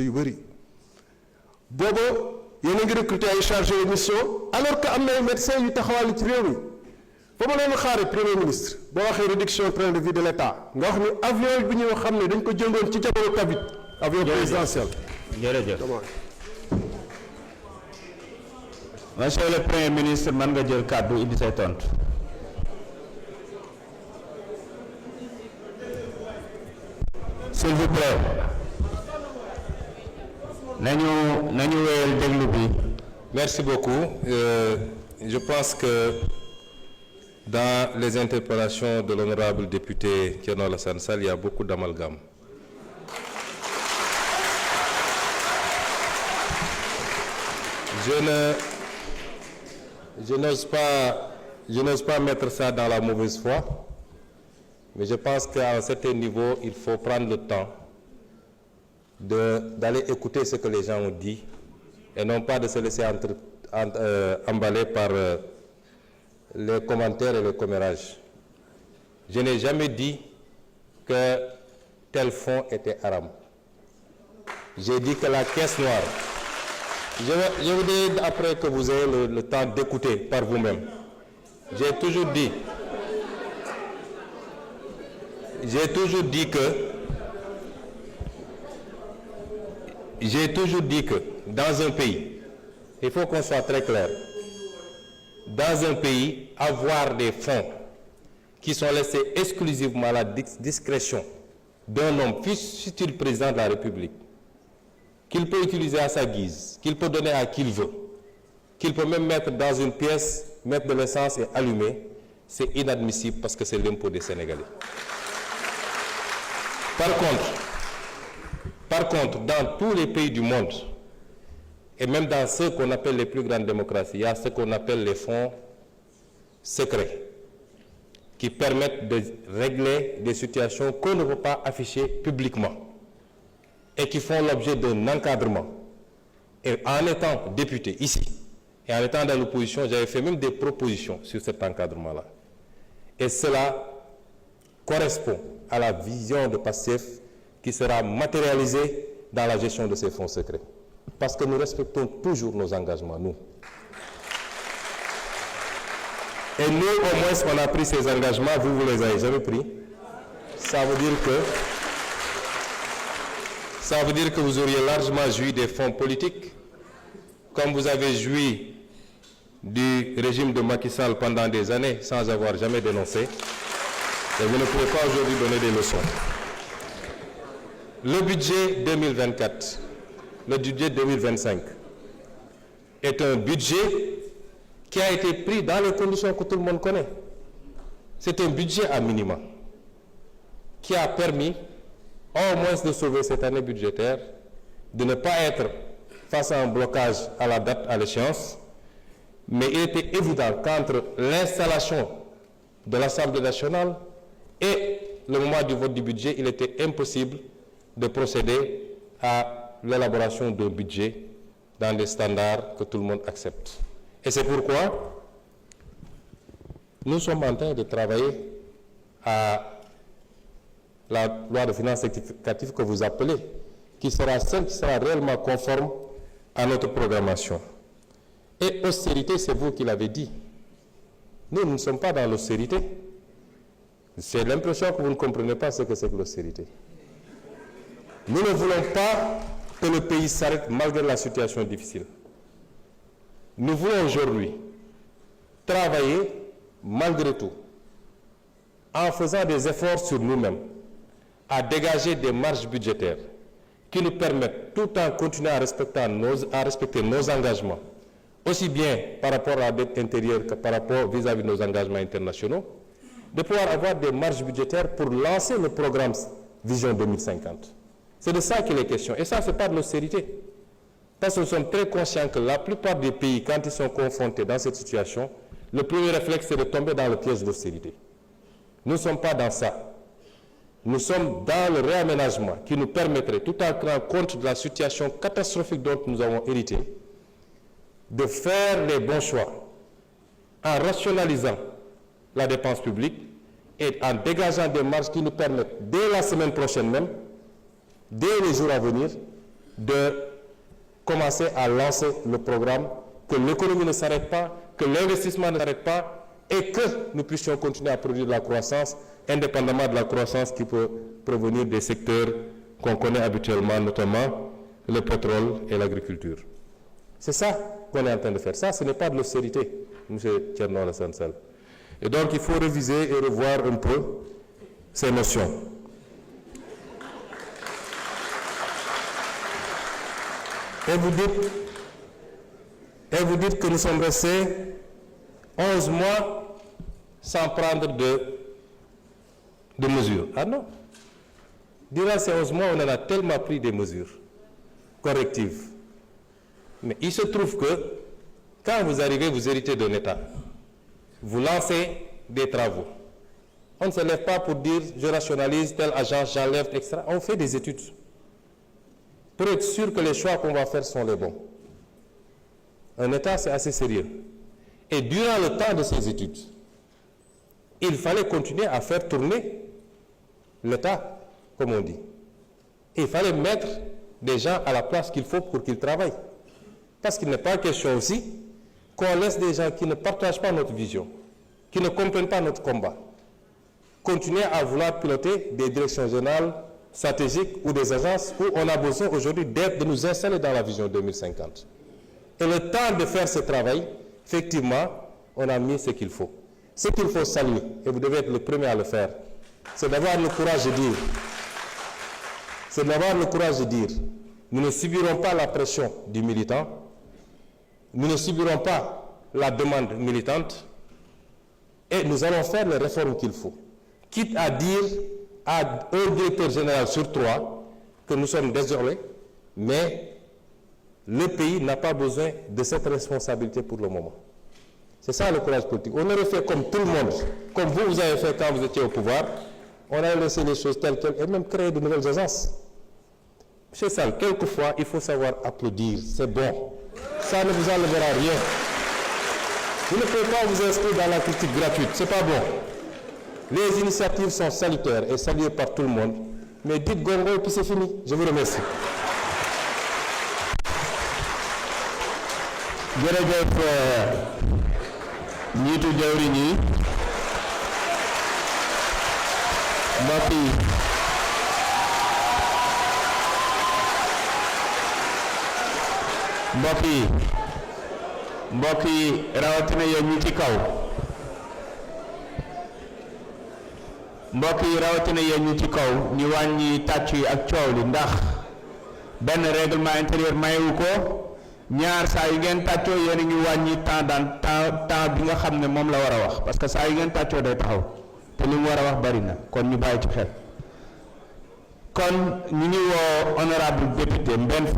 yu bëri booba yéen a ngi recruter ay chargé de mission alors que am na ay médecins yu taxawal ci réew mi fa ma leen xaare premier ministre boo waxee réduction train de vie de l'État nga wax ni avion bi ñu xam ne dañ ko jëndoon ci jamono Covid avion présidentiel. jërëjëf monsieur le premier ministre man nga jël kàddu indi say tontu. s'il vous plaît nañu wéyal déglu bi. Merci beaucoup. Je pense que dans les interpellations de l'honorable député Thierno Alassane Sall, il y a beaucoup d'amalgame. Je n'ose pas mettre ça dans la mauvaise foi, mais je pense qu'à un certain niveau, il faut prendre le temps d'aller écouter ce que les gens ont dit et non pas de se laisser emballer par les commentaires et les commérages. Je n'ai jamais dit que tel fonds était haram. J'ai dit que la caisse noire. Je vous dis après que vous ayez le temps d'écouter par vous-même. J'ai toujours dit que dans un pays, il faut qu'on soit très clair, dans un pays, avoir des fonds qui sont laissés exclusivement à la discrétion d'un homme, fût-il président de la République, qu'il peut utiliser à sa guise, qu'il peut donner à qui il veut, qu'il peut même mettre dans une pièce, mettre de l'essence et allumer, c'est inadmissible parce que c'est l'impôt des Sénégalais. Par contre, dans tous les pays du monde, et même dans ceux qu'on appelle les plus grandes démocraties, il y a ce qu'on appelle les fonds secrets, qui permettent de régler des situations qu'on ne peut pas afficher publiquement, et qui font l'objet d'un encadrement. Et en étant député ici, et en étant dans l'opposition, j'avais fait même des propositions sur cet encadrement-là. Et cela correspond à la vision de PASTEF qui sera matérialisée dans la gestion de ces fonds secrets. Parce que nous respectons toujours nos engagements, nous. Et nous, au moins, on a pris ces engagements, vous les avez jamais pris. Ça veut dire que vous auriez largement joui des fonds politiques, comme vous avez joui du régime de Macky Sall pendant des années sans avoir jamais dénoncé. Et vous ne pouvez pas aujourd'hui donner des leçons. Le budget 2024, le budget 2025 est un budget qui a été pris dans les conditions que tout le monde connaît. C'est un budget à minima qui a permis au moins de sauver cette année budgétaire, de ne pas être face à un blocage à la date, à l'échéance, mais il était évident qu'entre l'installation de l'Assemblée nationale et le moment du vote du budget, il était impossible de procéder à l'élaboration d'un budget dans des standards que tout le monde accepte. Et c'est pourquoi nous sommes en train de travailler à la loi de finances rectificative que vous appelez, qui sera celle qui sera réellement conforme à notre programmation. Et austérité, c'est vous qui l'avez dit. Nous ne sommes pas dans l'austérité. C'est l'impression que vous ne comprenez pas ce que c'est que l'austérité. Nous ne voulons pas que le pays s'arrête malgré la situation difficile. Nous voulons aujourd'hui travailler malgré tout, en faisant des efforts sur nous-mêmes, à dégager des marges budgétaires qui nous permettent, tout en continuant à respecter nos engagements, aussi bien par rapport à la dette intérieure que par rapport vis-à-vis de nos engagements internationaux, de pouvoir avoir des marges budgétaires pour lancer le programme Vision 2050. C'est de ça qu'il est question. Et ça, ce n'est pas de l'austérité. Parce que nous sommes très conscients que la plupart des pays, quand ils sont confrontés dans cette situation, le premier réflexe, c'est de tomber dans le piège de l'austérité. Nous ne sommes pas dans ça. Nous sommes dans le réaménagement qui nous permettrait, tout en tenant compte de la situation catastrophique dont nous avons hérité, de faire les bons choix en rationalisant la dépense publique et en dégageant des marges qui nous permettent, dès la semaine prochaine même, dès les jours à venir, de commencer à lancer le programme, que l'économie ne s'arrête pas, que l'investissement ne s'arrête pas et que nous puissions continuer à produire de la croissance, indépendamment de la croissance qui peut provenir des secteurs qu'on connaît habituellement, notamment le pétrole et l'agriculture. C'est ça qu'on est en train de faire. Ça, ce n'est pas de l'austérité, M. Thierno Alassane Sall. Et donc, il faut réviser et revoir un peu ces notions. Et vous dites que nous sommes restés 11 mois sans prendre de mesures. Ah non. Durant ces 11 mois, on en a tellement pris des mesures correctives. Mais il se trouve que quand vous arrivez, vous héritez d'un État. Vous lancez des travaux. On ne se lève pas pour dire je rationalise telle agence, j'enlève, etc. On fait des études pour être sûr que les choix qu'on va faire sont les bons. Un État, c'est assez sérieux. Et durant le temps de ces études, il fallait continuer à faire tourner l'État, comme on dit. Et il fallait mettre des gens à la place qu'il faut pour qu'ils travaillent. Parce qu'il n'est pas question aussi qu'on laisse des gens qui ne partagent pas notre vision, qui ne comprennent pas notre combat, continuer à vouloir piloter des directions générales stratégiques ou des agences où on a besoin aujourd'hui de nous installer dans la vision 2050. Et le temps de faire ce travail, effectivement, on a mis ce qu'il faut. Ce qu'il faut saluer, et vous devez être le premier à le faire, c'est d'avoir le courage de dire, nous ne subirons pas la pression du militant, nous ne subirons pas la demande militante, et nous allons faire les réformes qu'il faut. Quitte à dire à un directeur général sur 3 que nous sommes désolés, mais le pays n'a pas besoin de cette responsabilité pour le moment. C'est ça le courage politique. On aurait fait comme tout le monde, comme vous avez fait quand vous étiez au pouvoir, on a laissé les choses telles quelles et même créé de nouvelles agences. Monsieur Sall, quelquefois, il faut savoir applaudir, c'est bon. Ça ne vous enlèvera rien. Vous ne pouvez pas vous inscrire dans la critique gratuite, c'est pas bon. Les initiatives sont salutaires et saluées par tout le monde, mais dites gongo et puis c'est fini. Je vous remercie. jërëjëf njiitu jawriñ yi mbokk yi rawatina yéen ñi ci kaw ñu wàññi tàcc yi ak coow li ndax benn règlement intérieur mayewu ko ñaar saa yi ngeen tàccoo yéen a ngi wàññi temps bi nga xam ne moom la war a wax parce que saa yi ngeen tàccoo day taxaw te li mu war a wax bari na kon ñu bàyyi ci xel kon ñu ngi woo honorable député Mbène Faye